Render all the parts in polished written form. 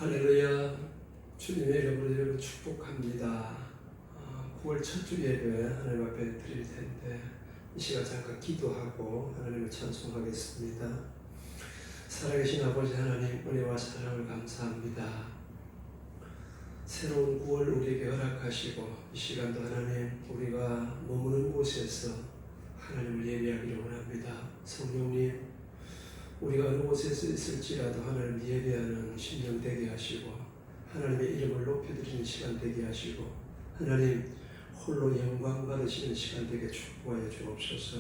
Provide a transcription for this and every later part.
할렐루야. 주님의 이름으로 여러분 축복합니다. 9월 첫 주 예배 하나님 앞에 드릴 텐데 이 시간 잠깐 기도하고 하나님을 찬송하겠습니다. 살아계신 아버지 하나님, 은혜와 사랑을 감사합니다. 새로운 9월 우리에게 허락하시고 이 시간도 하나님 우리가 머무는 곳에서 하나님을 예배하기를 원합니다. 성령님, 우리가 어느 곳에서 있을지라도 하나님 예배하는 심령 되게 하시고 하나님의 이름을 높여드리는 시간 되게 하시고 하나님 홀로 영광 받으시는 시간 되게 축복하여 주옵소서.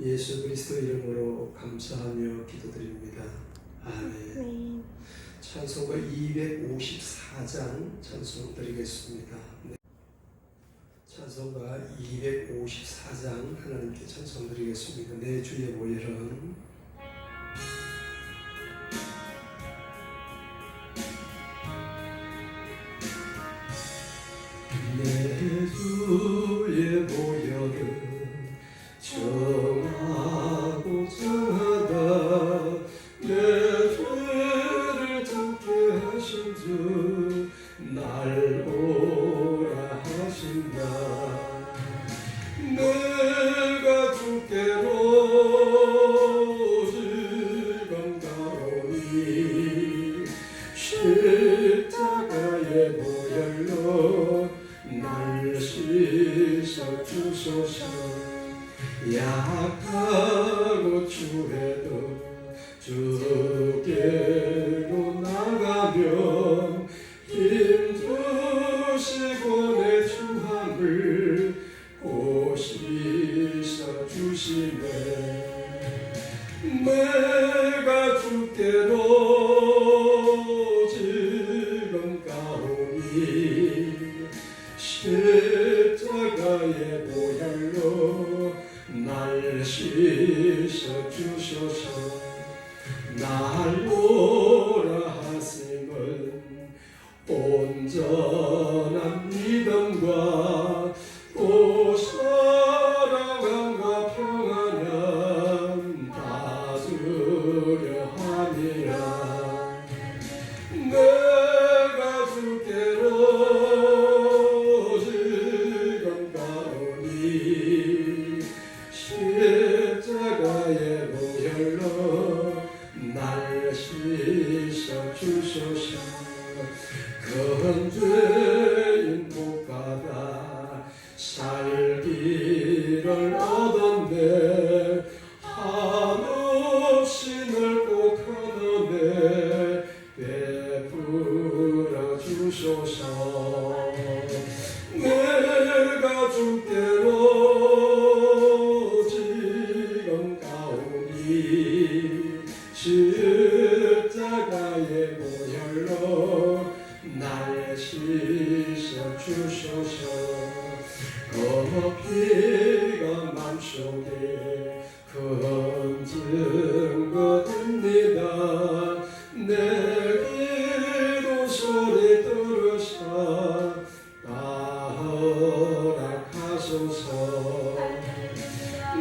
예수 그리스도 이름으로 감사하며 기도드립니다. 아멘. 찬송가 254장 찬송 드리겠습니다. 네. 찬송가 254장 하나님께 찬송 드리겠습니다. 내 주의 보혈은 내 주의 보혈은 정하고 정하다 내 죄를 덮게 하신 주 날 오라 하신다. 내가 주께로 지금 가오니 십자가의 보혈로 날 씻어주소서. 약하고 추해도 주께로 나가며 힘주시고 내 주함을 오 씻어주시네. 내가 주께로 지금 가오니 십자가의 보혈로 날 씻어주소서. 날 오라 하심은 온전한 믿음과 또 사랑과 평안함 다 주려 함이라. 내가 주께로 지금 가오니 십자가의 보혈로 날 씻어주소서. 큰 죄인 복받아 살기를 얻었네. 한없이 넓고 큰 은혜 베풀어 주소서. 내가 주께로 지금 가오니 십자가의 보혈로 날 씻어주소서. 그 피가 맘속에 큰 증거됩니다. 내 기도 소리 들으사 다 허락하소서.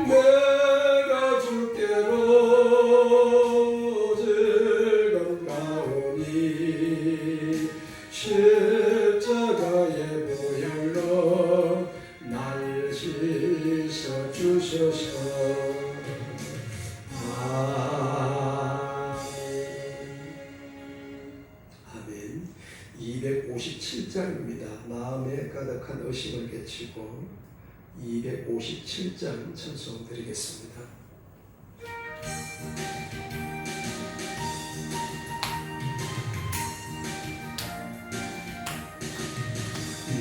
내가 주께로 지금 가오니 십자가의 보혈로 날 씻어주소서. 아멘. 257장입니다. 마음에 가득한 의식을 깨치고 257장 찬송 드리겠습니다.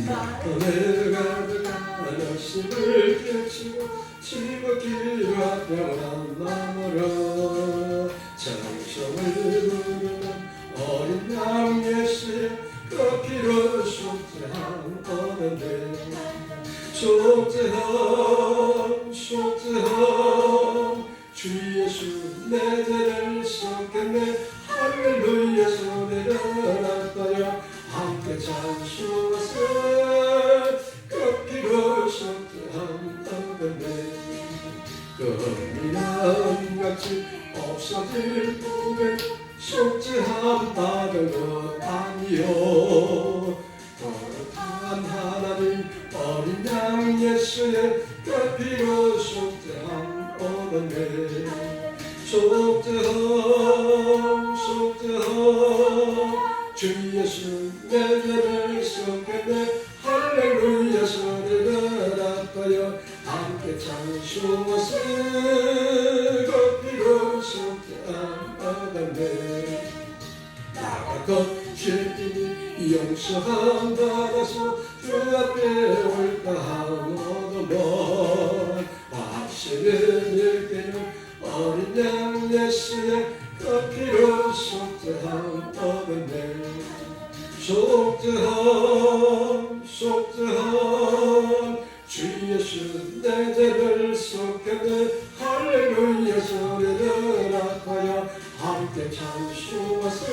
마음에 가득한 의식을 깨치고 지극히 화평한 마음으로 정성을 부르는 어린 양 예수 그 피로 속죄함 얻었네. 속죄함 속죄함 주 예수 내 죄를 섞였네. 할렐루야 소리를 났다여 함께 찬송하세. 그 피로 속죄함 얻었네. 그 미련같이 없어질 뿐에 속죄함 받은 것 아니요 거룩한 하나님 어린 양 예수의 그 피로 속죄함 얻었네 속죄함 주 예수 내 죄를 속했네 할렐루야 소리를 아파요 함께 찬송하세 그 피로 속죄함 얻었네 나가 거칠이 용서함 받아서 주 앞에 올까 하노도만 하시는 일때는 어린 양 예수의 그 피로 속죄함 얻었네 속죄함 주 예수 내 죄를 속했네 할렐루야 소리를 아파요 함께 찬송하세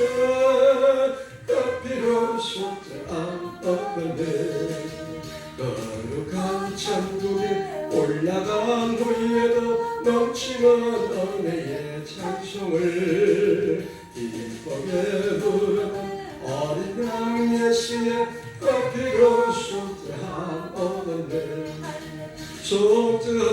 그 피로 속죄함 얻었네 거룩한 천국에 올라간 후에도 넘치는 은혜의 찬송을 기쁨에 부르는 어린 양 예수의 그 피로 속죄함 얻었네 속죄함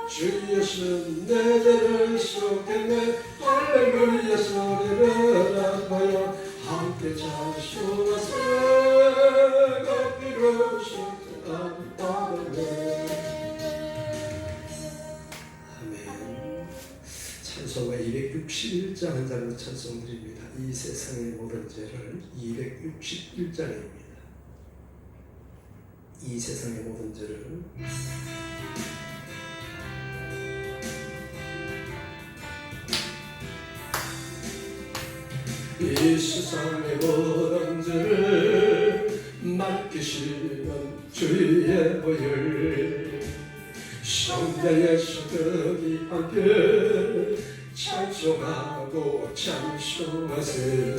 주 예수 내 죄를 속했네 할렐루야 소리를 아파요 함께 찬송하세 그 피로 속죄함 얻었네 아멘 찬송가 261장 한 장로 찬송드립니다. 이 세상의 모든 죄를 261장입니다. 이 세상의 모든 죄를 이 세상의 모든 죄를 맡기시는 주의 보혈 성자 예수 그 귀한 피 찬송하고 찬송하세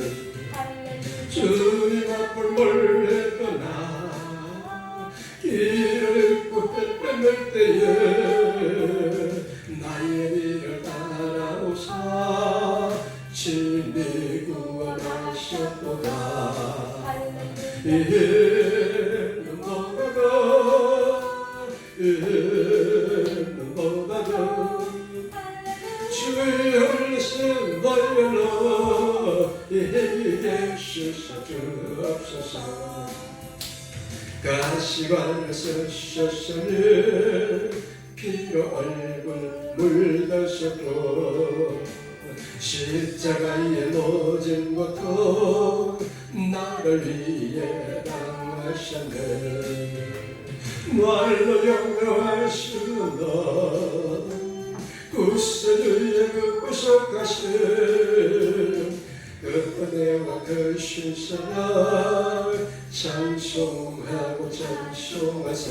주님 앞을 멀리 떠나 길을 헤맬 때에 나의 길을 따라오사 친히 구원하셨도다 이는 뭐가도 주의 흘리신 보혈로 이게 씻어주옵소서 가시관에서 씻었으니 피로 얼굴 물드셨고 십자가에 모진 것도 나를 위해 당하셨네 말로 영영하시는 구세주의 그 구속하신 그 은혜와 그 신사랑 찬송하고 찬송하세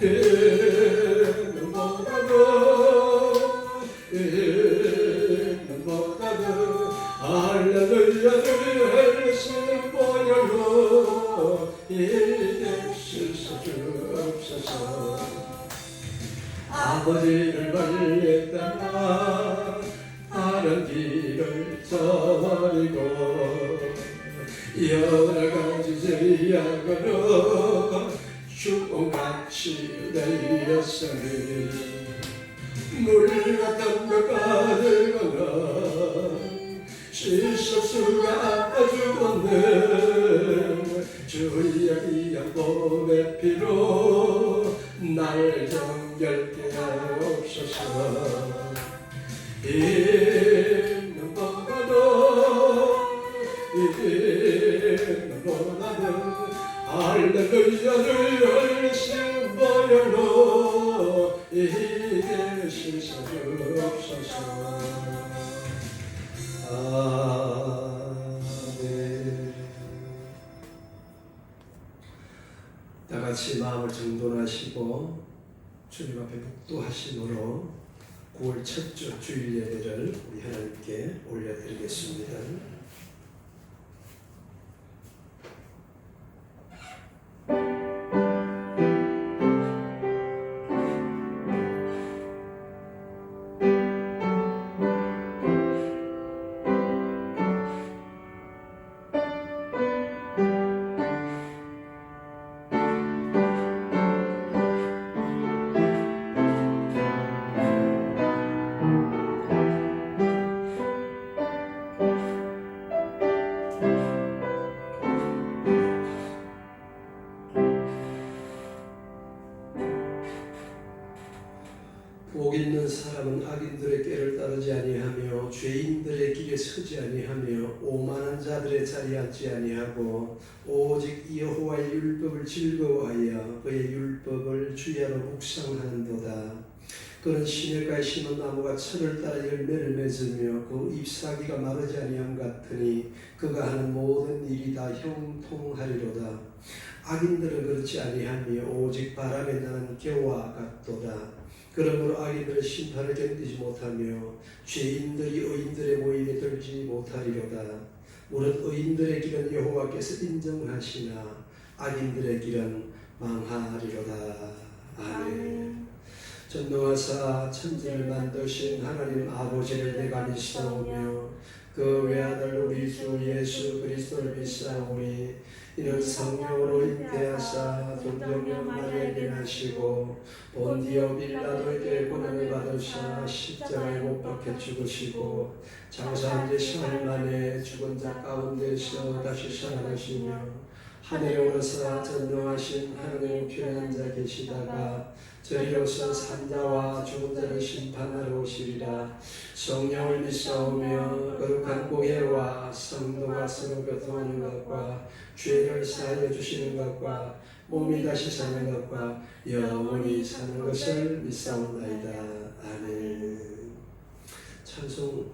이는 뭐가도 할렐루야를 흘리신 보혈로 이게 씻어주옵소서 아버지를 멀리 떠나 다른 길을 저버리고 여러 가지 죄악으로 죽음같이 내렸으니 물 같은 것 가득하나 씻을 수가 없어 죽었네 주의 귀한 몸의 피로 날 정결케 하옵소서 있는 뭐가도 할렐루야를 흘리신 보혈로 이게 씻어주옵소서 아멘 다같이 마음을 정돈하시고 주님 앞에 묵도하심으로 9월 첫주 주일 예배를 우리 하나님께 올려드리겠습니다. 복 있는 사람은 악인들의 꾀를 따르지 아니하며 죄인들의 길에 서지 아니하며 오만한 자들의 자리에 앉지 아니하고 오직 여호와의 율법을 즐거워하여 그의 율법을 주야로 묵상하는도다. 그는 시냇가에 심은 나무가 철을 따라 열매를 맺으며 그 잎사귀가 마르지 아니함 같으니 그가 하는 모든 일이 다 형통하리로다. 악인들은 그렇지 아니하며 오직 바람에 나는 겨와 같도다. 그러므로 악인들은 심판을 견디지 못하며 죄인들이 의인들의 모임에 들지 못하리로다. 무릇 의인들의 길은 여호와께서 인정하시나 악인들의 길은 망하리로다. 아멘. 전능하사 천지를 만드신 하나님 아버지를 내가 믿사오며 그 외아들 우리 주 예수 그리스도를 믿사오니 이는 성령으로 잉태하사 동정녀 마리아에게 나시고 본디오 빌라도에게 고난을 받으사 십자가에 못 박혀 죽으시고 장사한 지 사흘 만에 죽은 자 가운데서 다시 살아나시며 하늘에 오르사 전능하신 하나님 우편에 앉아 계시다가 저리로서 산자와 죽은 자를 심판하러 오시리라. 성령을 믿사오며 거룩한 공예와 성도가 서로 교통하는 것과 죄를 사하여 주시는 것과 몸이 다시 사는 것과 영원히 사는 것을 믿사옵나이다. 아멘. 찬송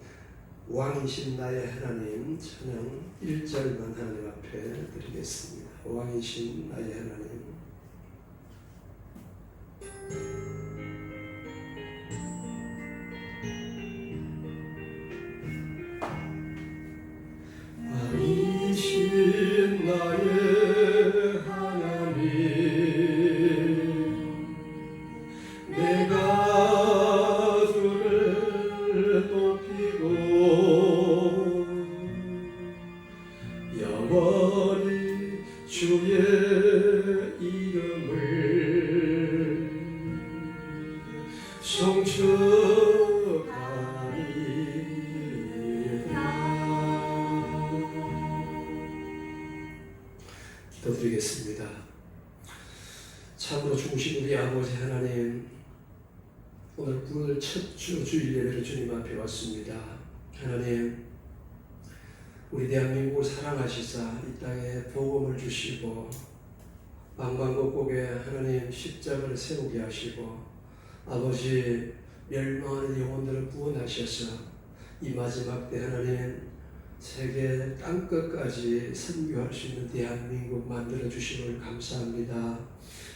왕이신 나의 하나님 찬양 1절만 하나님 앞에 드리겠습니다. 왕이신 나의 하나님. 왕이신 나의 하나님 내가 주를 높이고 영원히 주의 이름을 기도드리겠습니다. 참으로 중심 우리 아버지 하나님, 오늘 첫 주일 예배를 주님 앞에 왔습니다. 하나님, 우리 대한민국을 사랑하시사 이 땅에 복음을 주시고 방방곡곡에 하나님 십자가를 세우게 하시고 아버지 멸망하는 영혼들을 구원하셔서 이 마지막 때 하나님 세계 땅끝까지 선교할 수 있는 대한민국 만들어 주심을 감사합니다.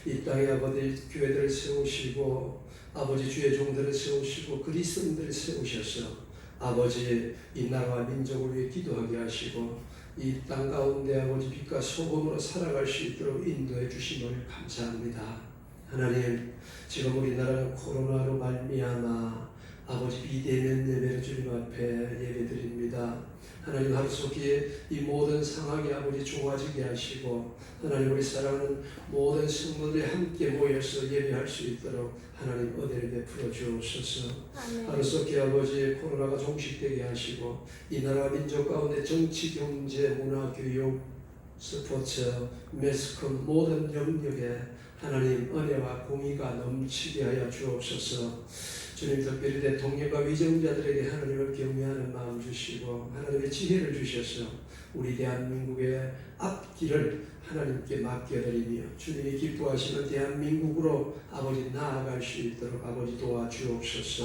이 땅에 아버지 교회들을 세우시고 아버지 주의 종들을 세우시고 그리스도인들을 세우셔서 아버지 이 나라와 민족을 위해 기도하게 하시고 이 땅 가운데 아버지 빛과 소금으로 살아갈 수 있도록 인도해 주심을 감사합니다. 하나님, 지금 우리나라는 코로나로 말미암아 아버지 비대면 예배를 주님 앞에 예배드립니다. 하나님, 하루속히 이 모든 상황이 아버지 좋아지게 하시고 하나님, 우리 사랑하는 모든 성도들이 함께 모여서 예배할 수 있도록 하나님 은혜를 베풀어 주옵소서. 하루속히 아버지 코로나가 종식되게 하시고 이 나라 민족 가운데 정치, 경제, 문화, 교육, 스포츠, 매스컴 모든 영역에 하나님 은혜와 공의가 넘치게 하여 주옵소서. 주님, 특별히 대통령과 위정자들에게 하나님을 경외하는 마음 주시고 하나님의 지혜를 주셔서 우리 대한민국의 앞길을 하나님께 맡겨드리며 주님이 기뻐하시는 대한민국으로 아버지 나아갈 수 있도록 아버지 도와주옵소서.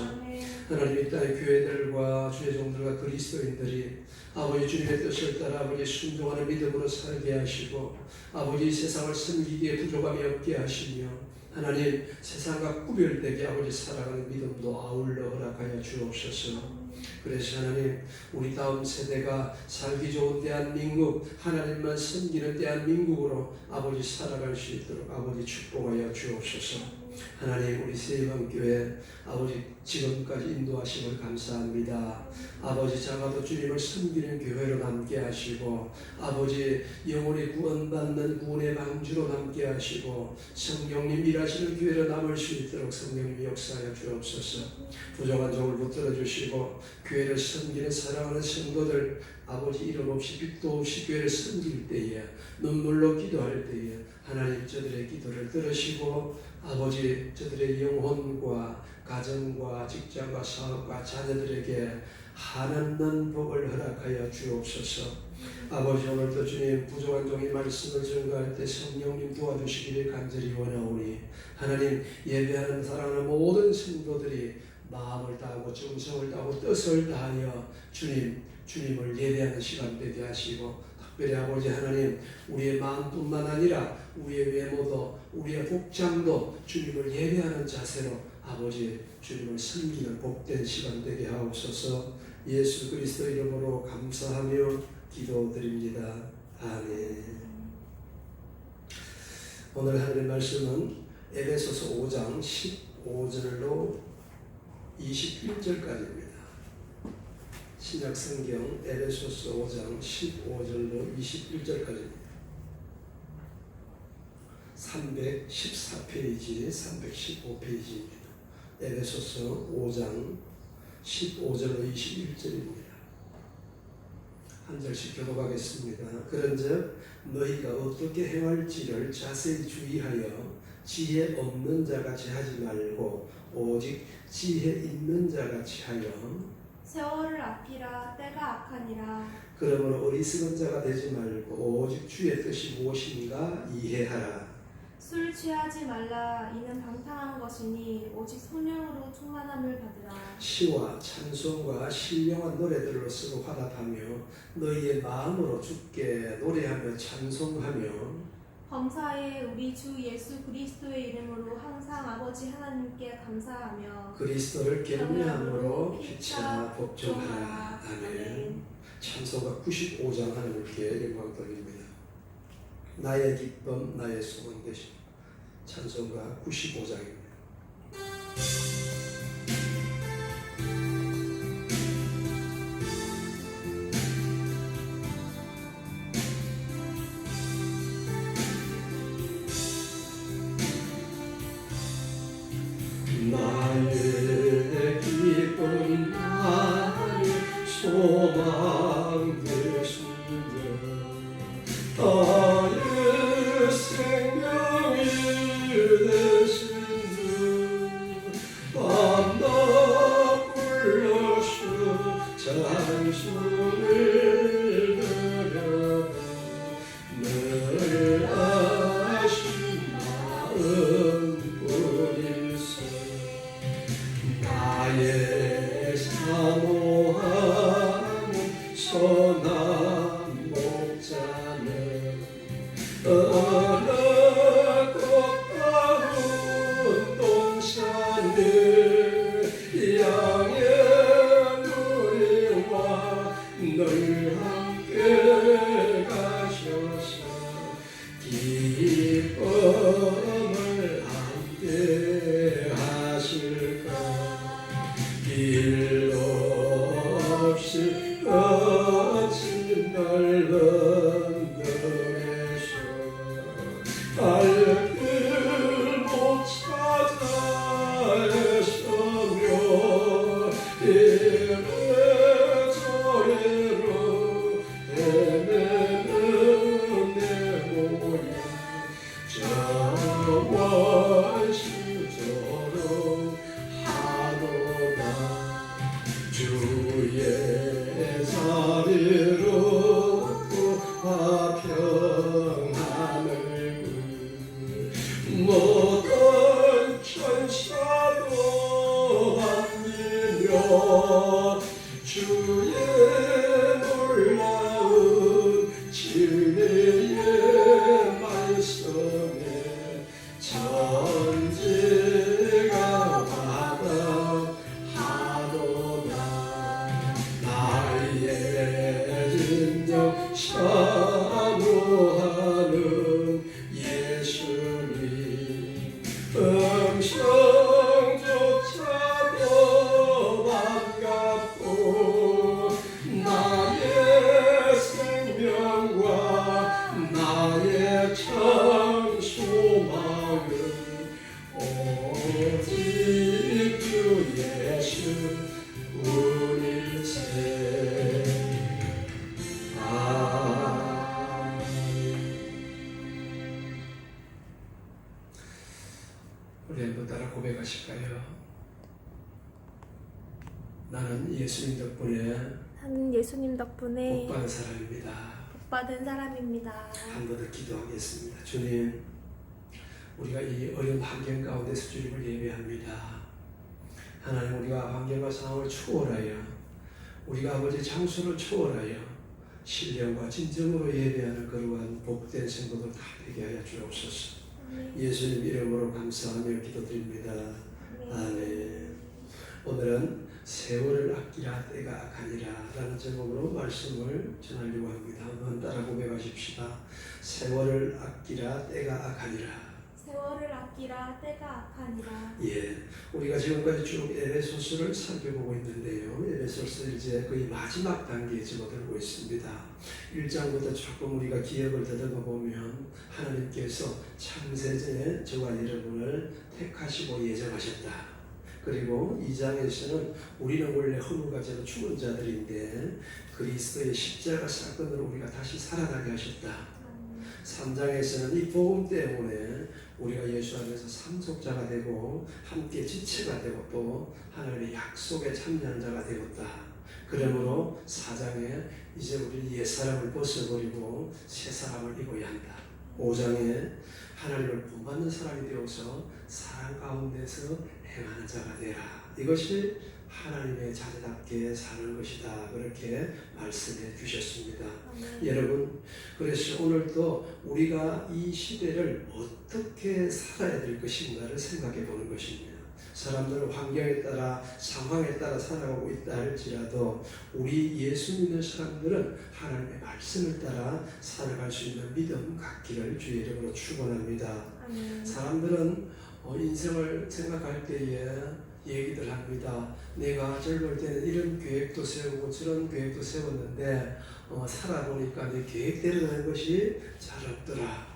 하나님, 이 땅의 교회들과 주의 종들과 그리스도인들이 아버지 주님의 뜻을 따라 아버지 순종하는 믿음으로 살게 하시고 아버지 세상을 섬기기에 부족함이 없게 하시며 하나님 세상과 구별되게 아버지 살아가는 믿음도 아울러 허락하여 주옵소서. 그래서 하나님, 우리 다음 세대가 살기 좋은 대한민국, 하나님만 섬기는 대한민국으로 아버지 살아갈 수 있도록 아버지 축복하여 주옵소서. 하나님, 우리 세이방교회 아버지 지금까지 인도하심을 감사합니다. 아버지 작아도 주님을 섬기는 교회로 남게 하시고 아버지 영혼이 구원받는 구원의 방주로 남게 하시고 성령님 일하시는 교회로 남을 수 있도록 성령님 역사하여 주옵소서. 부족한 종을 붙들어 주시고 교회를 섬기는 사랑하는 성도들 아버지 이름 없이 빛도 없이 교회를 섬길 때에 눈물로 기도할 때에 하나님 저들의 기도를 들으시고 아버지, 저들의 영혼과 가정과 직장과 사업과 자녀들에게 한없는 복을 허락하여 주옵소서. 아버지, 오늘도 주님 부족한 종의 말씀을 전가할 때 성령님 도와주시기를 간절히 원하오니 하나님, 예배하는 사랑하는 모든 성도들이 마음을 다하고 정성을 다하고 뜻을 다하여 주님을 예배하는 시간 되게 하시고, 특별히 아버지 하나님, 우리의 마음뿐만 아니라 우리의 외모도 우리의 복장도 주님을 예배하는 자세로 아버지 주님을 섬기는 복된 시간 되게 하옵소서. 예수 그리스도 이름으로 감사하며 기도드립니다. 아멘. 오늘 하나님의 말씀은 에베소서 5장 15절로 21절까지입니다. 신약성경 에베소서 5장 15절로 21절까지입니다. 314페이지, 315페이지입니다. 에베소서 5장 15절로 21절입니다. 한 절씩 교독하겠습니다. 그런즉 너희가 어떻게 행할지를 자세히 주의하여 지혜 없는 자같이 하지 말고 오직 지혜 있는 자같이 하여 세월을 아끼라. 때가 악하니라. 그러므로 어리석은 자가 되지 말고 오직 주의 뜻이 무엇인가 이해하라. 술 취하지 말라. 이는 방탕한 것이니 오직 성령으로 충만함을 받으라. 시와 찬송과 신령한 노래들로 서로 화답하며 너희의 마음으로 주께 노래하며 찬송하며 범사에 우리 주 예수 그리스도의 이름으로 항상 아버지 하나님께 감사하며 그리스도를 경외함으로 피차 복종하라. 아멘. 찬송가 95장 하나님께 영광 돌립니다. 나의 기쁨 나의 소원 되신 찬송가 95장입니다. 나의 기쁨 나의 소망 되신 나의 생명이 되신 주 밤낮 불러주 찬송을 드려라. 늘 아신 마음 뿐일세. 나의 사모하는 선한 목자는 어느 꽃가운 동산을 향해 누리와 늘 함께 가셔서 기쁨을 함께 하실까. 길도 없이 거친 넓은 들에서 발길 못 찾아 애쓰며 이래저래로 헤매는 내 모양 저 원수저로 하도다. 주의 자비롭고 화평함을 모든 천사도 섬기며 주의 놀라운 진리의 말씀에 천지가 화답하도다. 나의 진정 사모하는 예수님 음성조차도 반갑고 나의 생명과 나의 참 소망은 오직 주 예수 우리세. 고백하실까요? 나는 예수님 덕분에 나는 예수님 덕분에 복받은 사람입니다. 복받은 사람입니다. 한 번 더 기도하겠습니다. 주님, 우리가 이 어려운 환경 가운데서 주님을 예배합니다. 하나님, 우리가 환경과 상황을 초월하여 우리가 아버지 장소를 초월하여 신령과 진정으로 예배하는 그러한 복된 성도들 다 되게 하여 주옵소서. 예수님 이름으로 감사하며 기도드립니다. 아멘. 오늘은 세월을 아끼라 때가 악하니라 라는 제목으로 말씀을 전하려고 합니다. 한번 따라 고백하십시다. 세월을 아끼라 때가 악하니라. 세월을 아끼라 때가 악하니라. 예, 우리가 지금까지 쭉 에베소서를 살펴보고 있는데요. 에베소서 이제 거의 마지막 단계에 접어들고 있습니다. 1장부터 조금 우리가 기억을 더듬어 보면 하나님께서 창세전에 저와 여러분을 택하시고 예정하셨다. 그리고 2장에서는 우리는 원래 허물과죄로 죽은 자들인데 그리스도의 십자가 사건으로 우리가 다시 살아나게 하셨다. 3장에서는 이 복음 때문에 우리가 예수 안에서 상속자가 되고 함께 지체가 되고 또 하나님의 약속에 참여한 자가 되었다. 그러므로 4장에 이제 우리 옛사람을 벗어버리고 새사람을 입어야 한다. 5장에 하나님을 본받는 사람이 되어서 사랑 가운데서 행하는 자가 되라. 이것이 하나님의 자녀답게 사는 것이다. 그렇게 말씀해 주셨습니다. 여러분, 그래서 오늘도 우리가 이 시대를 어떻게 살아야 될 것인가를 생각해 보는 것입니다. 사람들은 환경에 따라 상황에 따라 살아가고 있다 할지라도 우리 예수 믿는 사람들은 하나님의 말씀을 따라 살아갈 수 있는 믿음 갖기를 주의 이름으로 축원합니다. 사람들은 인생을 생각할 때에 얘기들 합니다. 내가 젊을 때는 이런 계획도 세우고 저런 계획도 세웠는데 살아보니까 내 계획대로 되는 것이 잘 없더라.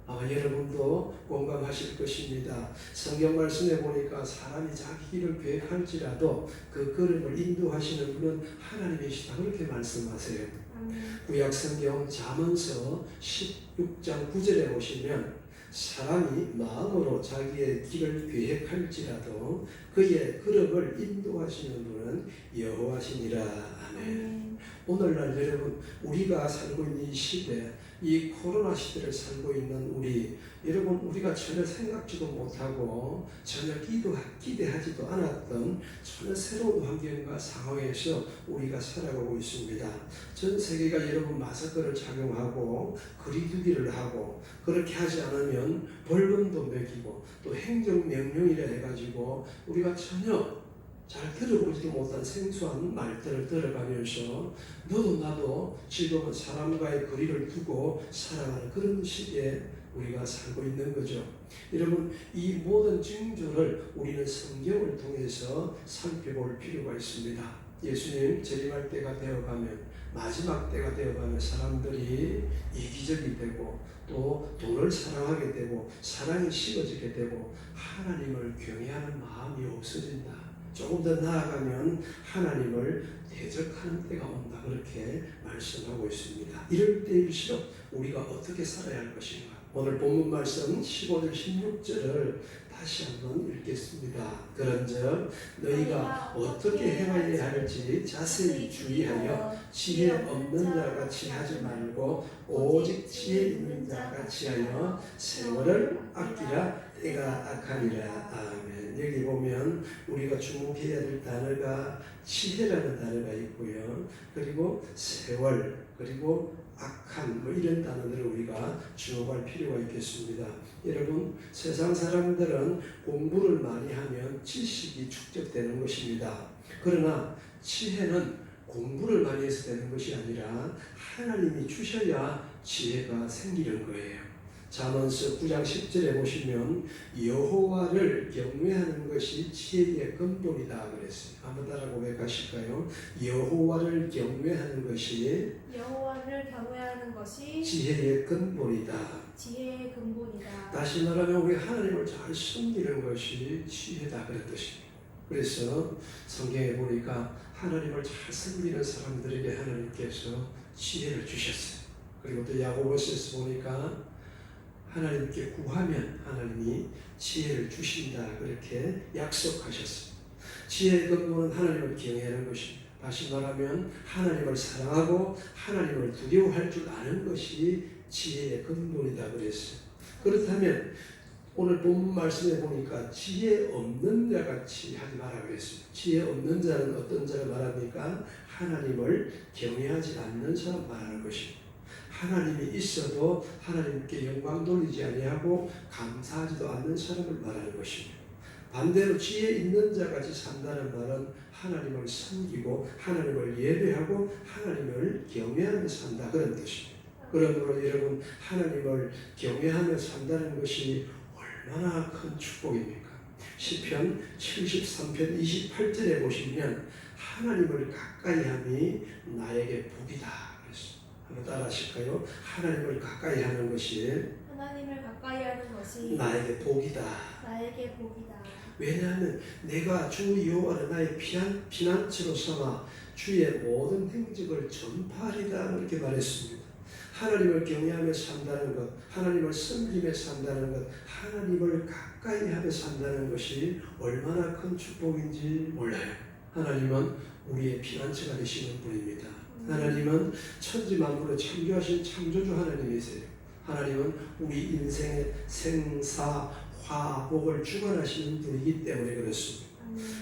아마 여러분도 공감하실 것입니다. 성경 말씀에 보니까 사람이 자기 길을 계획할지라도 그 걸음을 인도하시는 분은 하나님이시다. 그렇게 말씀하세요. 구약 성경 잠언서 16장 9절에 보시면 사람이 마음으로 자기의 길을 계획할지라도 그의 걸음을 인도하시는 분은 여호와시니라. 아멘. 오늘날 여러분, 우리가 살고 있는 이 시대, 이 코로나 시대를 살고 있는 여러분, 우리가 전혀 생각지도 못하고 전혀 기대하지도 않았던 전혀 새로운 환경과 상황에서 우리가 살아가고 있습니다. 전 세계가 여러분 마스크를 착용하고 거리두기를 하고 그렇게 하지 않으면 벌금도 매기고 또 행정명령이라 해가지고 우리가 전혀 잘 들어보지도 못한 생소한 말들을 들어가면서 너도 나도 지금은 사람과의 거리를 두고 살아가는 그런 시기에 우리가 살고 있는 거죠. 여러분, 이 모든 징조를 우리는 성경을 통해서 살펴볼 필요가 있습니다. 예수님 재림할 때가 되어가면, 마지막 때가 되어가면 사람들이 이기적이 되고 또 돈을 사랑하게 되고 사랑이 식어지게 되고 하나님을 경외하는 마음이 없어진다. 조금 더 나아가면 하나님을 대적하는 때가 온다. 그렇게 말씀하고 있습니다. 이럴 때일수록 우리가 어떻게 살아야 할 것인가. 오늘 본문 말씀 15절 16절을 다시 한번 읽겠습니다. 그런즉 너희가 어떻게 행하여야 할지 자세히 주의하여 지혜 없는 자 같이 하지 말고 오직 지혜 있는 자 같이 하여 세월을 아끼라 때가 악하니라. 아멘. 여기 보면 우리가 주목해야 될 단어가 지혜라는 단어가 있고요. 그리고 세월, 그리고 악한 이런 단어들을 우리가 주목할 필요가 있겠습니다. 여러분, 세상 사람들은 공부를 많이 하면 지식이 축적되는 것입니다. 그러나 지혜는 공부를 많이 해서 되는 것이 아니라 하나님이 주셔야 지혜가 생기는 거예요. 잠언서 9장 10절에 보시면 여호와를 경외하는 것이 지혜의 근본이다 그랬어요. 한번 따라 고백하실까요? 여호와를 경외하는 것이 지혜의 근본이다. 지혜의 근본이다. 다시 말하면 우리 하나님을 잘 섬기는 것이 지혜다 그런 뜻입니다. 그래서 성경에 보니까 하나님을 잘 섬기는 사람들에게 하나님께서 지혜를 주셨어요. 그리고 또 야고보서에서 보니까 하나님께 구하면 하나님이 지혜를 주신다 그렇게 약속하셨습니다. 지혜의 근본은 하나님을 경외하는 것입니다. 다시 말하면 하나님을 사랑하고 하나님을 두려워할 줄 아는 것이 지혜의 근본이다 그랬어요. 그렇다면 오늘 본문 말씀에 보니까 지혜 없는 자같이 하지 마라 그랬습니다. 지혜 없는 자는 어떤 자를 말합니까? 하나님을 경외하지 않는 사람 말하는 것입니다. 하나님이 있어도 하나님께 영광 돌리지 아니하고 감사하지도 않는 사람을 말하는 것입니다. 반대로 지혜 있는 자같이 산다는 말은 하나님을 섬기고 하나님을 예배하고 하나님을 경외하며 산다 그런 뜻입니다. 그러므로 여러분 하나님을 경외하며 산다는 것이 얼마나 큰 축복입니까? 시편 73편 28절에 보시면 하나님을 가까이함이 나에게 복이다 그랬어요. 한번 따라 하실까요? 하나님을 가까이하는 것이 하나님을 가까이 하는 것이 나에게 복이다. 나에게 복이다. 왜냐하면 내가 주 여호와를 나의 피난처로 삼아 주의 모든 행적을 전파하리다 이렇게 말했습니다. 하나님을 경외하며 산다는 것, 하나님을 섬기며 산다는 것, 하나님을 가까이 하며 산다는 것이 얼마나 큰 축복인지 몰라요. 하나님은 우리의 피난처가 되시는 분입니다. 하나님은 천지만물을 창조하신 창조주 하나님이세요. 하나님은 우리 인생의 생사, 화복을 주관하시는 분이기 때문에 그렇습니다.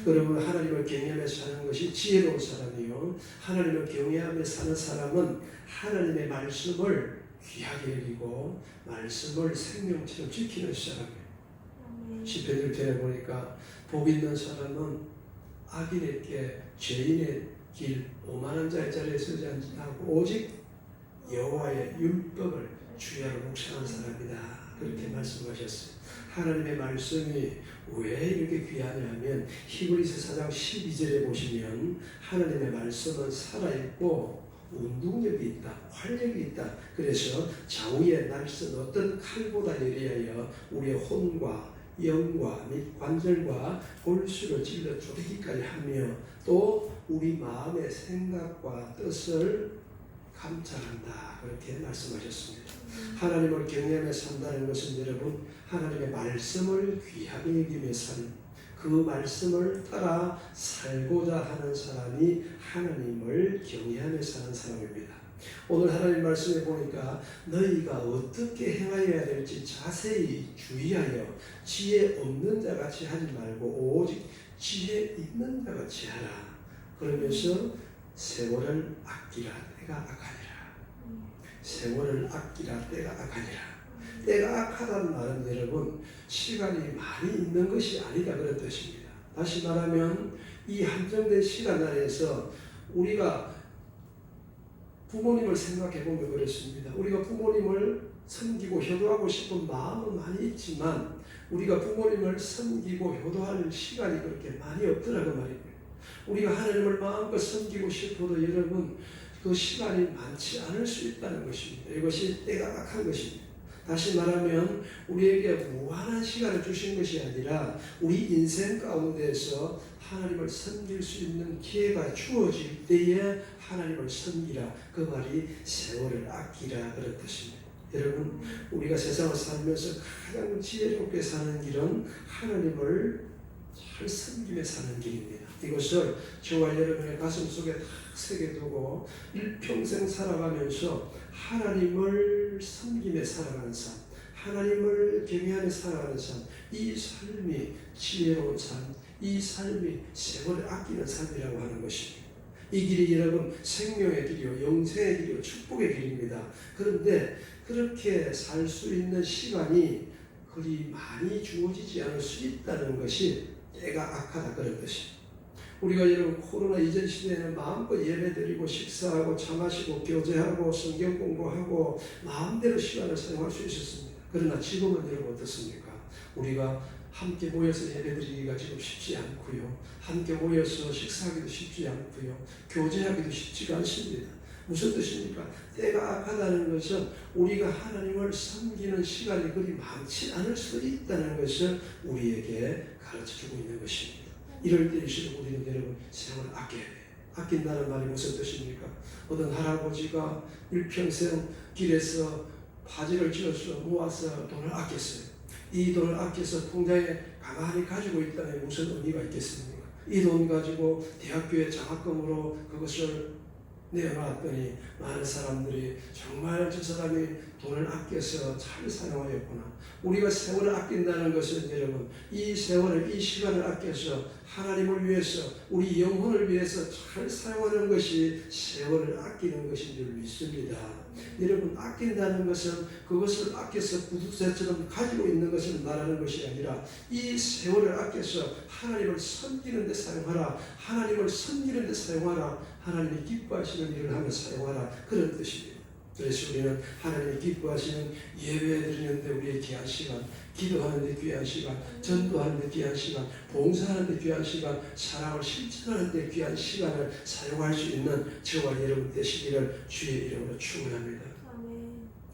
그러면 하나님을 경외하며 사는 것이 지혜로운 사람이요. 하나님을 경외하며 사는 사람은 하나님의 말씀을 귀하게 여기고 말씀을 생명처럼 지키는 사람이에요. 시편 1편에 보니까 복 있는 사람은 악인에게 죄인의 길 오만한 자의 자리에 서지 않고 오직 여호와의 율법을 주야로 묵상하는 사람이다. 그렇게 말씀하셨어요. 하나님의 말씀이 왜 이렇게 귀하냐 하면 히브리서 4장 12절에 보시면 하나님의 말씀은 살아있고 운동력이 있다, 활력이 있다. 그래서 좌우에 날선 어떤 칼보다 예리하여 우리의 혼과 영과 및 관절과 골수를 찔러 쪼개기까지 하며 또 우리 마음의 생각과 뜻을 감찰한다. 그렇게 말씀하셨습니다. 하나님을 경외하며 산다는 것은 여러분 하나님의 말씀을 귀하게 여기며 사는 그 말씀을 따라 살고자 하는 사람이 하나님을 경외하며 사는 사람입니다. 오늘 하나님 말씀에 보니까 너희가 어떻게 행하여야 될지 자세히 주의하여 지혜 없는 자같이 하지 말고 오직 지혜 있는 자같이 하라. 그러면서 세월을 아끼라. 때가 악하니라. 세월을 아끼라. 때가 악하니라. 때가 악하다는 말은 여러분 시간이 많이 있는 것이 아니다 그런 뜻입니다. 다시 말하면 이 한정된 시간 안에서 우리가 부모님을 생각해 보면 그렇습니다. 우리가 부모님을 섬기고 효도하고 싶은 마음은 많이 있지만 우리가 부모님을 섬기고 효도할 시간이 그렇게 많이 없더라고 말입니다. 우리가 하나님을 마음껏 섬기고 싶어도 여러분 그 시간이 많지 않을 수 있다는 것입니다. 이것이 때가 악한 것입니다. 다시 말하면 우리에게 무한한 시간을 주신 것이 아니라 우리 인생 가운데서 하나님을 섬길 수 있는 기회가 주어질 때에 하나님을 섬기라. 그 말이 세월을 아끼라 그런 뜻입니다. 여러분 우리가 세상을 살면서 가장 지혜롭게 사는 길은 하나님을 잘 섬기며 사는 길입니다. 이것을 저와 여러분의 가슴 속에 딱 새겨두고 일평생 살아가면서 하나님을 섬기며 살아가는 삶, 하나님을 경외하며 살아가는 삶, 이 삶이 지혜로운 삶, 이 삶이 세월을 아끼는 삶이라고 하는 것입니다. 이 길이 여러분 생명의 길이요, 영생의 길이요, 축복의 길입니다. 그런데 그렇게 살 수 있는 시간이 그리 많이 주어지지 않을 수 있다는 것이 때가 악하다 그런 것입니다. 우리가 여러분 코로나 이전 시대에는 마음껏 예배드리고 식사하고 차 마시고 교제하고 성경 공부하고 마음대로 시간을 사용할 수 있었습니다. 그러나 지금은 여러분 어떻습니까? 우리가 함께 모여서 예배드리기가 지금 쉽지 않고요. 함께 모여서 식사하기도 쉽지 않고요. 교제하기도 쉽지가 않습니다. 무슨 뜻입니까? 때가 악하다는 것은 우리가 하나님을 섬기는 시간이 그리 많지 않을 수 있다는 것을 우리에게 가르쳐주고 있는 것입니다. 이럴 때일수록 우리는 여러분 세월을 아껴야 돼요. 아낀다는 말이 무슨 뜻입니까? 어떤 할아버지가 일평생 길에서 파지를 지어서 모아서 돈을 아꼈어요. 이 돈을 아껴서 통장에 가만히 가지고 있다면 무슨 의미가 있겠습니까? 이 돈 가지고 대학교에 장학금으로 그것을 내어놨더니 많은 사람들이 정말 저 사람이 돈을 아껴서 잘 사용하였구나. 우리가 세월을 아낀다는 것은 여러분, 이 세월을, 이 시간을 아껴서 하나님을 위해서, 우리 영혼을 위해서 잘 사용하는 것이 세월을 아끼는 것인 줄 믿습니다. 여러분, 아낀다는 것은 그것을 아껴서 구두쇠처럼 가지고 있는 것을 말하는 것이 아니라 이 세월을 아껴서 하나님을 섬기는 데 사용하라. 하나님을 섬기는 데 사용하라. 하나님이 기뻐하시는 일을 하며 사용하라. 그런 뜻입니다. 그래서 우리는 하나님이 기뻐하시는 예배 드리는데 우리의 귀한 시간, 기도하는 데 귀한 시간, 전도하는 데 귀한 시간, 봉사하는 데 귀한 시간, 사랑을 실천하는 데 귀한 시간을 사용할 수 있는 저와 여러분 되시기를 주의 이름으로 축원합니다.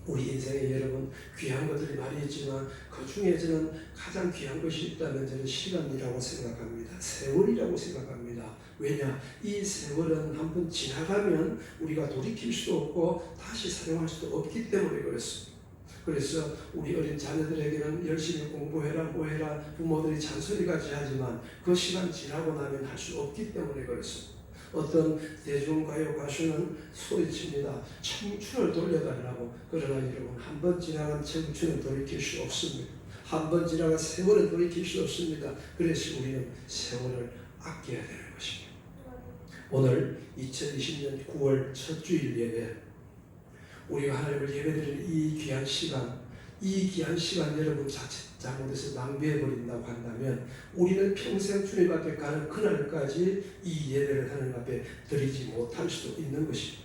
우리 인생에 여러분 귀한 것들이 많이 있지만 그 중에 저는 가장 귀한 것이 있다면 저는 시간이라고 생각합니다. 세월이라고 생각합니다. 왜냐? 이 세월은 한번 지나가면 우리가 돌이킬 수도 없고 다시 사용할 수도 없기 때문에 그렇습니다. 그래서 우리 어린 자녀들에게는 열심히 공부해라 뭐해라 부모들이 잔소리까지 하지만 그 시간 지나고 나면 할 수 없기 때문에 그렇습니다. 어떤 대중가요 가수는 소리칩니다. 청춘을 돌려달라고. 그러나 여러분, 한 번 지나간 청춘은 돌이킬 수 없습니다. 한 번 지나간 세월은 돌이킬 수 없습니다. 그래서 우리는 세월을 아껴야 되는 것입니다. 오늘 2020년 9월 첫 주일 예배, 우리가 하나님을 예배드리는 이 귀한 시간 여러분 자칫 잘못해서 낭비해버린다고 한다면 우리는 평생 주님 앞에 가는 그날까지 이 예배를 하나님 앞에 드리지 못할 수도 있는 것입니다.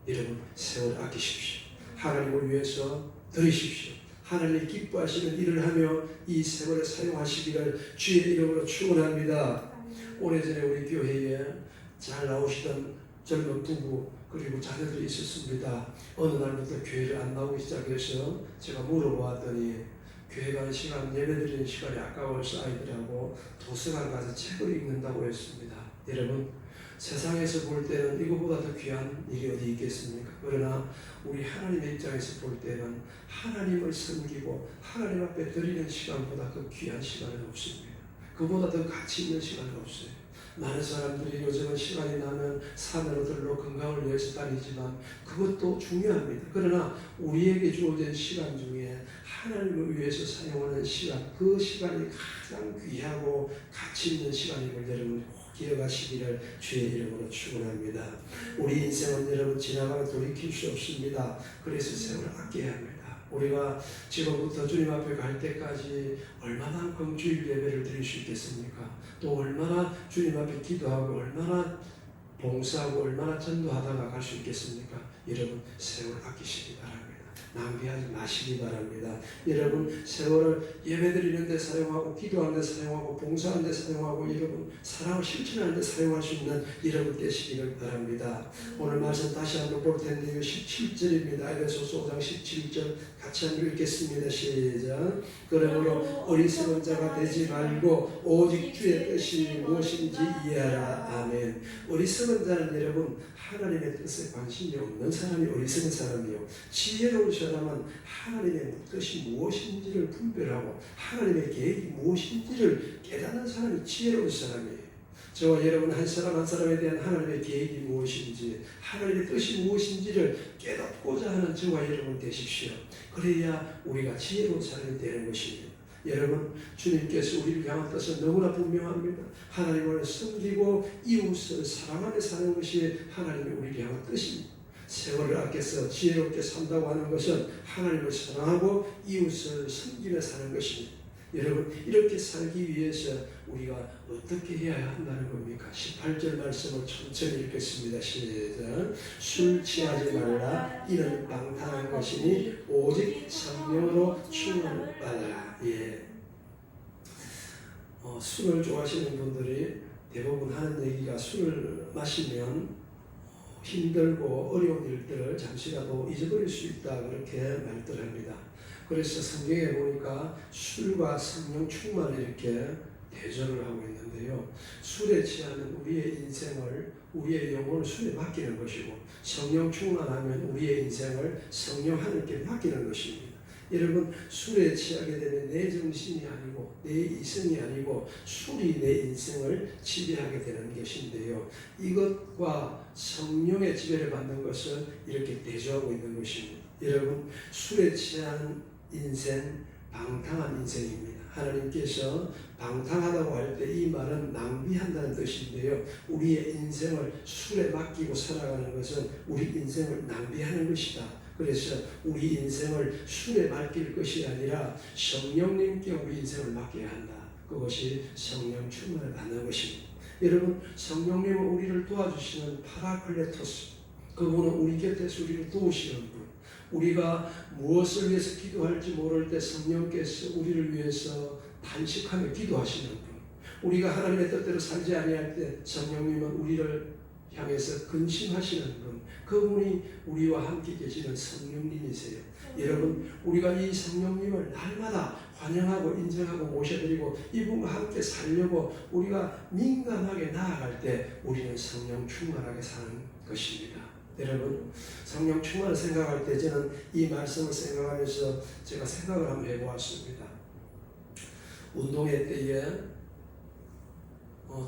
여러분, 세월 아끼십시오. 하나님을 위해서 드리십시오. 하나님이 기뻐하시는 일을 하며 이 세월을 사용하시기를 주의 이름으로 축원합니다. 오래전에 우리 교회에 잘 나오시던 젊은 부부 그리고 자녀들이 있었습니다. 어느 날부터 교회를 안 나오기 시작해서 제가 물어보았더니 교회 가는 시간, 예배드리는 시간이 아까워서 아이들하고 도서관 가서 책을 읽는다고 했습니다. 여러분, 세상에서 볼 때는 이거보다 더 귀한 일이 어디 있겠습니까? 그러나 우리 하나님의 입장에서 볼 때는 하나님을 섬기고 하나님 앞에 드리는 시간보다 더 귀한 시간은 없습니다. 그보다 더 가치 있는 시간은 없어요. 많은 사람들이 요즘은 시간이 나면 산으로 들러 건강을 위해서 다니지만 그것도 중요합니다. 그러나 우리에게 주어진 시간 중에 하나님을 위해서 사용하는 시간, 그 시간이 가장 귀하고 가치 있는 시간임을 여러분 기억하시기를 주의 이름으로 축원합니다. 우리 인생은 여러분 지나가면 돌이킬 수 없습니다. 그래서 세월을 아껴야 합니다. 우리가 지금부터 주님 앞에 갈 때까지 얼마나 주일 예배를 드릴 수 있겠습니까? 또 얼마나 주님 앞에 기도하고 얼마나 봉사하고 얼마나 전도하다가 갈 수 있겠습니까? 여러분, 세월 아끼시기 바랍니다. 낭비하지 마시기 바랍니다. 여러분, 세월을 예배드리는 데 사용하고 기도하는 데 사용하고 봉사하는 데 사용하고 여러분 사랑을 실천하는 데 사용할 수 있는 여러분 되시기를 바랍니다. 오늘 말씀 다시 한번 볼 텐데 17절입니다. 에베소서 5장 17절 같이 한번 읽겠습니다. 시작. 그러므로 어리석은 자가 되지 말고 오직 주의 뜻이 무엇인지 이해하라. 아멘. 어리석은 자는 여러분 하나님의 뜻에 관심이 없는 사람이 어리석은 사람이요. 지혜로운 사람은 하나님의 뜻이 무엇인지를 분별하고 하나님의 계획이 무엇인지를 깨닫는 사람이 지혜로운 사람이에요. 저와 여러분 한 사람 한 사람에 대한 하나님의 계획이 무엇인지 하나님의 뜻이 무엇인지를 깨닫고자 하는 저와 여러분 되십시오. 그래야 우리가 지혜로운 사람이 되는 것입니다. 여러분, 주님께서 우리를 향한 뜻은 너무나 분명합니다. 하나님을 섬기고 이웃을 사랑하며 사는 것이 하나님의 우리를 향한 뜻입니다. 세월을 아껴서 지혜롭게 산다고 하는 것은 하나님을 사랑하고 이웃을 섬기며 사는 것입니다. 여러분, 이렇게 살기 위해서 우리가 어떻게 해야 한다는 겁니까? 18절 말씀을 천천히 읽겠습니다. 시작. 술 취하지 말라. 이는 방탕한 것이니 오직 성령으로 충만을 받아라. 예. 술을 좋아하시는 분들이 대부분 하는 얘기가 술을 마시면 힘들고 어려운 일들을 잠시라도 잊어버릴 수 있다 그렇게 말들 합니다. 그래서 성경에 보니까 술과 성령 충만을 이렇게 대조를 하고 있는데요. 술에 취하면 우리의 인생을, 우리의 영혼을 술에 맡기는 것이고, 성령 충만하면 우리의 인생을 성령 하나님께 맡기는 것입니다. 여러분, 술에 취하게 되면 내 정신이 아니고 내 이성이 아니고 술이 내 인생을 지배하게 되는 것인데요. 이것과 성령의 지배를 받는 것은 이렇게 대조하고 있는 것입니다. 여러분, 술에 취한 인생, 방탕한 인생입니다. 하나님께서 방탕하다고 할 때 이 말은 낭비한다는 뜻인데요. 우리의 인생을 술에 맡기고 살아가는 것은 우리 인생을 낭비하는 것이다. 그래서 우리 인생을 술에 맡길 것이 아니라 성령님께 우리 인생을 맡겨야 한다. 그것이 성령 충만을 받는 것입니다. 여러분, 성령님은 우리를 도와주시는 파라클레토스, 그분은 우리 곁에서 우리를 도우시는 분. 우리가 무엇을 위해서 기도할지 모를 때 성령께서 우리를 위해서 단식하며 기도하시는 분. 우리가 하나님의 뜻대로 살지 아니할 때 성령님은 우리를 향해서 근심하시는 분. 그분이 우리와 함께 계시는 성령님이세요. 여러분, 우리가 이 성령님을 날마다 환영하고 인정하고 모셔드리고 이분과 함께 살려고 우리가 민감하게 나아갈 때 우리는 성령 충만하게 사는 것입니다. 여러분, 성령 충만을 생각할 때 저는 이 말씀을 생각하면서 제가 생각을 한번 해보았습니다. 운동회 때에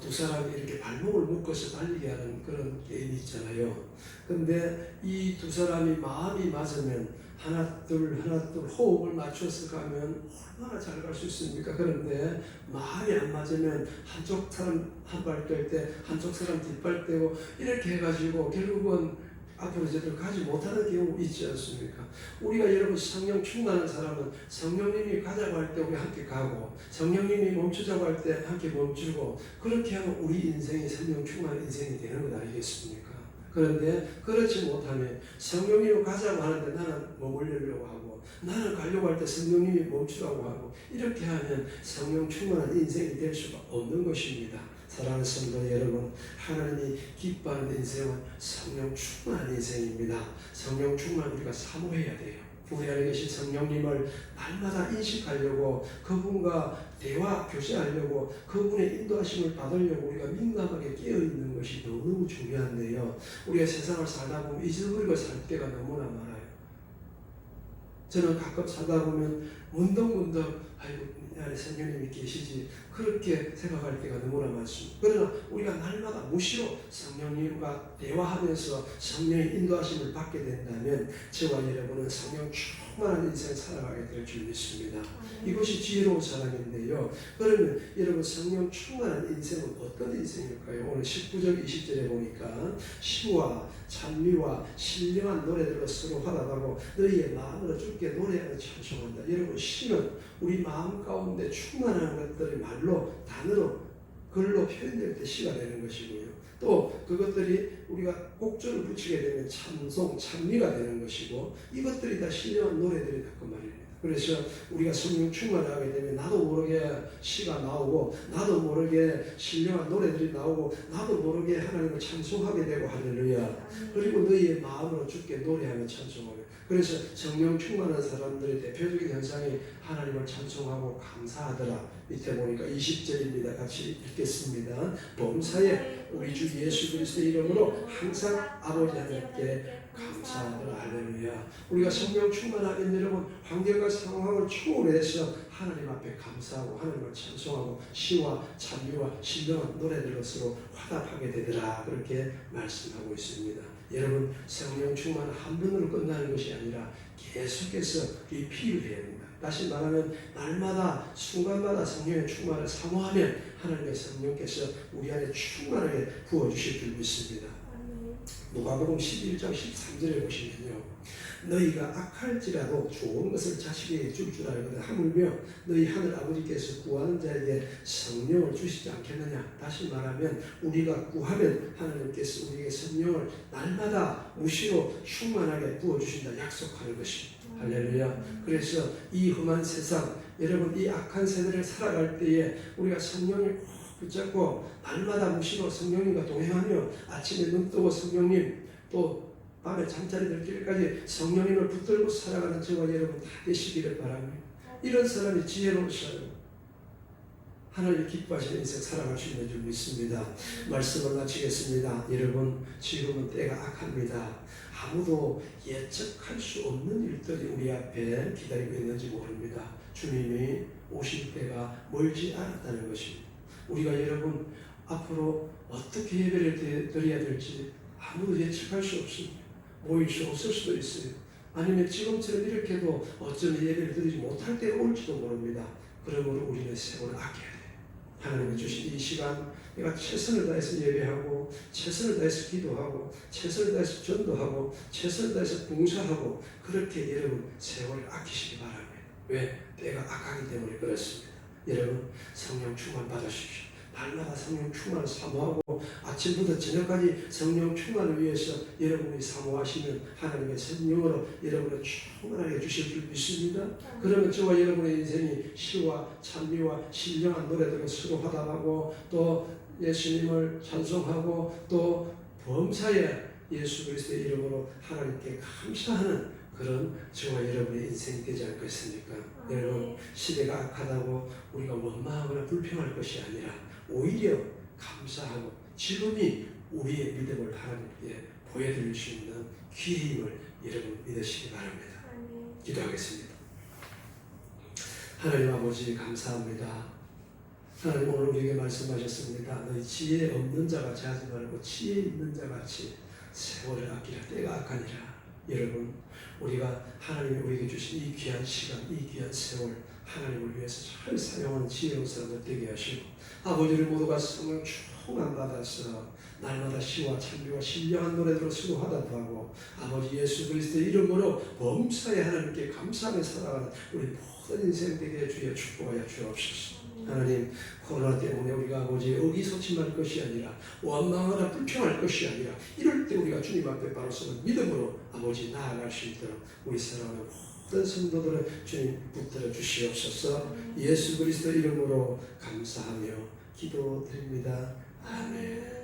두 사람이 이렇게 발목을 묶어서 달리게 하는 그런 게임이 있잖아요. 근데 이 두 사람이 마음이 맞으면 하나 둘 호흡을 맞춰서 가면 얼마나 잘 갈 수 있습니까? 그런데 마음이 안 맞으면 한쪽 사람 한 발 뗄 때 한쪽 사람 뒷발 떼고 이렇게 해가지고 결국은 앞으로 제대로 가지 못하는 경우 있지 않습니까? 우리가 여러분 성령 충만한 사람은 성령님이 가자고 할 때 우리 함께 가고 성령님이 멈추자고 할 때 함께 멈추고 그렇게 하면 우리 인생이 성령 충만한 인생이 되는 것 아니겠습니까? 그런데 그렇지 못하면 성령님이 가자고 하는데 나는 머물려고 하고 나는 가려고 할 때 성령님이 멈추라고 하고 이렇게 하면 성령 충만한 인생이 될 수가 없는 것입니다. 사랑하는 성도 여러분, 하나님이 기뻐하는 인생은 성령 충만한 인생입니다. 성령 충만 우리가 사모해야 돼요. 우리 안에 계신 성령님을 날마다 인식하려고 그분과 대화 교제하려고 그분의 인도하심을 받으려고 우리가 민감하게 깨어있는 것이 너무 중요한데요. 우리가 세상을 살다 보면 잊어버리고 살 때가 너무나 많아요. 저는 가끔 살다 보면 문득문득 아이고 내 안에 성령님이 계시지 그렇게 생각할 때가 너무나 많습니다. 그러나 우리가 날마다 무시로 성령님과 대화하면서 성령의 인도하심을 받게 된다면 저와 여러분은 성령 충만한 인생 살아가게 될 줄 믿습니다. 이것이 지혜로운 사람인데요. 그러면 여러분 성령 충만한 인생은 어떤 인생일까요? 오늘 19절 20절에 보니까 시와 찬미와 신령한 노래들로 서로 화답하고 너희의 마음으로 주께 노래하며 찬송한다. 여러분 시는 우리 마음 가운데 충만한 것들이 말로 단어로 글로 표현될 때 시가 되는 것이고요. 또 그것들이 우리가 곡절을 붙이게 되면 찬송, 찬미가 되는 것이고 이것들이 다 신령한 노래들이 다 그 말입니다. 그래서 우리가 성령 충만하게 되면 나도 모르게 시가 나오고 나도 모르게 신령한 노래들이 나오고 나도 모르게 하나님을 찬송하게 되고 할렐루야. 그리고 너희의 마음으로 주께 노래하며 찬송하며 그래서 성령 충만한 사람들의 대표적인 현상이 하나님을 찬송하고 감사하더라. 밑에 보니까 20절입니다. 같이 읽겠습니다. 범사에 우리 주 예수 그리스도의 이름으로 항상 아버지 하나님께 감사하더라. 할렐루야. 우리가 성령 충만하면 여러분 환경과 상황을 초월해서 하나님 앞에 감사하고 하나님을 찬송하고 시와 찬미와 신령한 노래들로 서로 화답하게 되더라. 그렇게 말씀하고 있습니다. 여러분 성령 충만은 한 번으로 끝나는 것이 아니라 계속해서 리필해야 합니다. 다시 말하면 날마다 순간마다 성령의 충만을 사모하면 하나님의 성령께서 우리 안에 충만하게 부어주실 줄 믿습니다. 누가복음 11장 13절에 보시면요. 너희가 악할지라도 좋은 것을 자식에게 줄 줄 알거든 하물며 너희 하늘 아버지께서 구하는 자에게 성령을 주시지 않겠느냐. 다시 말하면 우리가 구하면 하나님께서 우리에게 성령을 날마다 무시로 충만하게 부어주신다 약속하는 것입니다. 할렐루야. 그래서 이 험한 세상 여러분 이 악한 세대를 살아갈 때에 우리가 성령을 붙잡고 날마다 무시로 성령님과 동행하며 아침에 눈 뜨고 성령님 또 밤에 잠자리 들 때까지 성령님을 붙들고 살아가는 저와 여러분 다 되시기를 바랍니다. 이런 사람이 지혜로운 사람. 하나님 기뻐하시는 인생 살아갈 수 있는 줄 믿습니다. 말씀을 마치겠습니다. 여러분, 지금은 때가 악합니다. 아무도 예측할 수 없는 일들이 우리 앞에 기다리고 있는지 모릅니다. 주님이 오실 때가 멀지 않았다는 것입니다. 우리가 여러분 앞으로 어떻게 예배를 드려야 될지 아무도 예측할 수 없습니다. 모일 수 없을 수도 있어요. 아니면 지금처럼 이렇게도 어쩌면 예배를 드리지 못할 때가 올지도 모릅니다. 그러므로 우리는 세월을 아껴야 돼요. 하나님이 주신 이 시간 내가 최선을 다해서 예배하고 최선을 다해서 기도하고 최선을 다해서 전도하고 최선을 다해서 봉사하고 그렇게 여러분 세월을 아끼시기 바랍니다. 왜? 때가 악하기 때문에 그렇습니다. 여러분 성령 충만 받으십시오. 날마다 성령 충만을 사모하고 아침부터 저녁까지 성령 충만을 위해서 여러분이 사모하시면 하나님의 성령으로 여러분을 충만하게 주실 줄 믿습니다. 그러면 저와 여러분의 인생이 시와 찬미와 신령한 노래들을 서로 화답하고 또 예수님을 찬송하고 또 범사에 예수 그리스도의 이름으로 하나님께 감사하는 그런 저와 여러분의 인생이 되지 않겠습니까? 여러분 시대가 악하다고 우리가 원망하거나 불평할 것이 아니라 오히려 감사하고 지금이 우리의 믿음을 하나님께 보여드릴 수 있는 기회임을 여러분 믿으시기 바랍니다. 기도하겠습니다. 하나님 아버지 감사합니다. 하나님 오늘 우리에게 말씀하셨습니다. 너희 지혜 없는 자같이 하지 말고 지혜 있는 자같이 세월을 아끼라. 때가 악하니라. 여러분 우리가 하나님이 우리에게 주신 이 귀한 시간 이 귀한 세월 하나님을 위해서 잘 사용하는 지혜로운 사람들 되게 하시고 아버지를 모두가 성령 충만 받아서 날마다 시와 찬미와 신령한 노래들로 서로 화답하고 아버지 예수 그리스도의 이름으로 범사에 하나님께 감사하며 살아가는 우리 모든 인생 되게 주여 축복하여 주옵소서. 하나님 코로나 때문에 우리가 아버지 의기소침할 것이 아니라 원망하거나 불평할 것이 아니라 이럴 때 우리가 주님 앞에 바로 서는 믿음으로 아버지 나아갈 수 있도록 우리 사랑하는 모든 성도들을 주님 붙들어 주시옵소서. 예수 그리스도 이름으로 감사하며 기도드립니다. 아멘.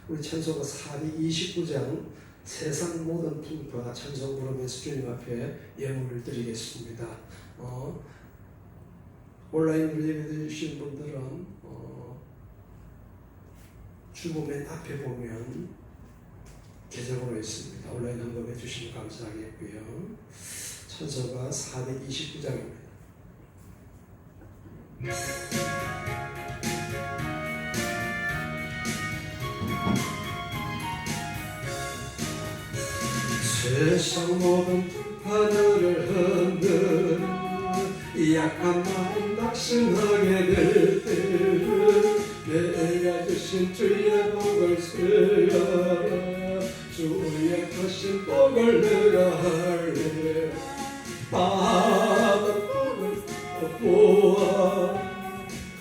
우리 찬송가 429장 세상 모든 풍파 찬송 부르면서 주님 앞에 예물을 드리겠습니다. 온라인으로 예배드리신 분들은 주보 맨 앞에 보면 계정으로 있습니다. 온라인 헌금해 주시면 감사하겠고요. 찬송가 429장입니다. 세상 모든 하늘을 흔들 약한 마음 낙심하게 될 때 내가 주신 주의 복을 쓰여라. 주의 크신 복을 내가 할래. 받은 복을 보아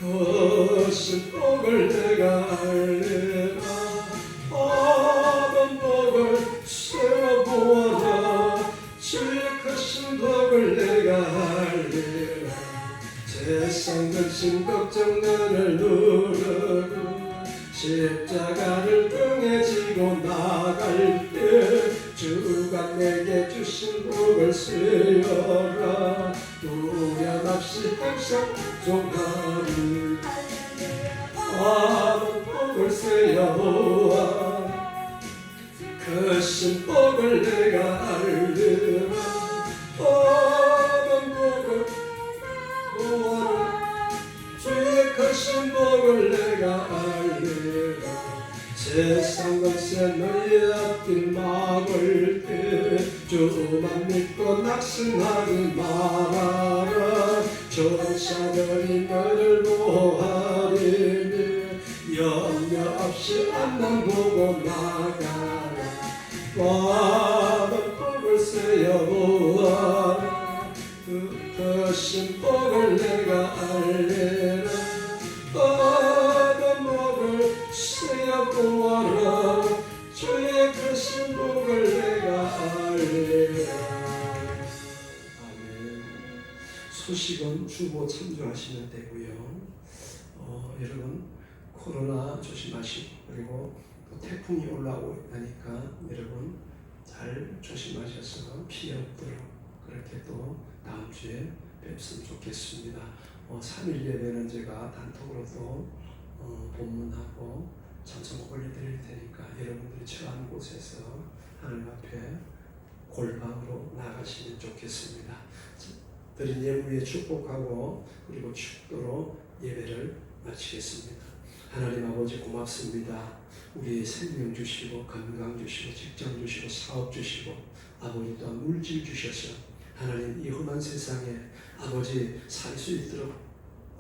크신 복을 내가 할래라. 받은 복을 세어보아라. 주의 크신 복을 내가 할래라. 세상 근심 걱정 나를 누르고 십자가를 등에 지고 나갈 때 주가 내게 주신 복을 쓰여라. 두려움 없이 항상 종하리. 받은 복을 쓰여보아 크신 복을 내가 알리라. 받은 복을 보아라. 주의 크신 복을 내가 알리라. 세상 것에 너희 앞길 막을 때 주만 믿고 낙심하지 말아라. 전사들이 너를 보호하리니 염려 없이 앞만 보고 나가라. 받은 복을 세어보아라. 크신 복을 내가 알리라. 받은 복을 세어보아라. 주의 크신 복을 내가 알리라. 아멘. 소식은 주보 참조하시면 되고요. 여러분 코로나 조심하시고 그리고 또 태풍이 올라오고 있다니까 여러분 잘 조심하셔서 피해 없도록 그렇게 또 다음 주에 뵙으면 좋겠습니다. 3일 예배는 제가 단톡으로 또 본문하고 찬송 올려드릴 테니까 여러분들이 처한 곳에서 하나님 앞에 골방으로 나가시면 좋겠습니다. 드린 예물에 축복하고 그리고 축도로 예배를 마치겠습니다. 하나님 아버지 고맙습니다. 우리의 생명 주시고 건강 주시고 직장 주시고 사업 주시고 아버지 또한 물질 주셔서 하나님 이 험한 세상에 아버지 살 수 있도록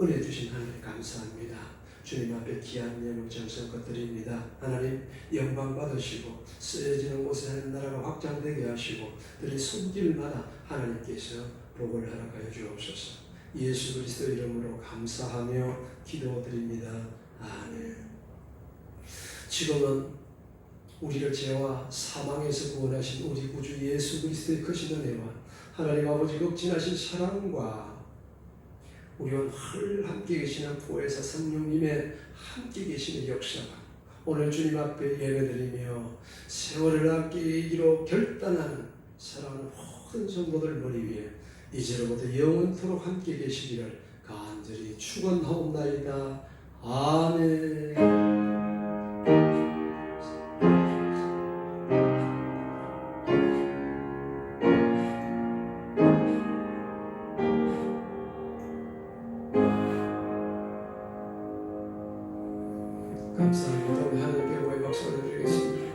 은혜 주신 하나님 감사합니다. 주님 앞에 귀한 예물 정성껏 드립니다. 하나님 영광 받으시고 쓰여지는 곳에 나라가 확장되게 하시고 드린 손길마다 하나님께서 복을 허락하여 주옵소서. 예수 그리스도 이름으로 감사하며 기도드립니다. 아멘. 지금은 우리를 죄와 사망에서 구원하신 우리 구주 예수 그리스도의 크신 은혜와 하나님 아버지 극진하신 사랑과 우리와 늘 함께 계시는 보혜사 성령님의 함께 계시는 역사가 오늘 주님 앞에 예배드리며 세월을 함께 이기로 결단하는 사랑하는 모든 성도들 머리 위에 이제로부터 영원토록 함께 계시기를 간절히 축원하옵나이다. 아멘. 감사합니다. 우리 하나님께 고의 박수 올려드리겠습니다.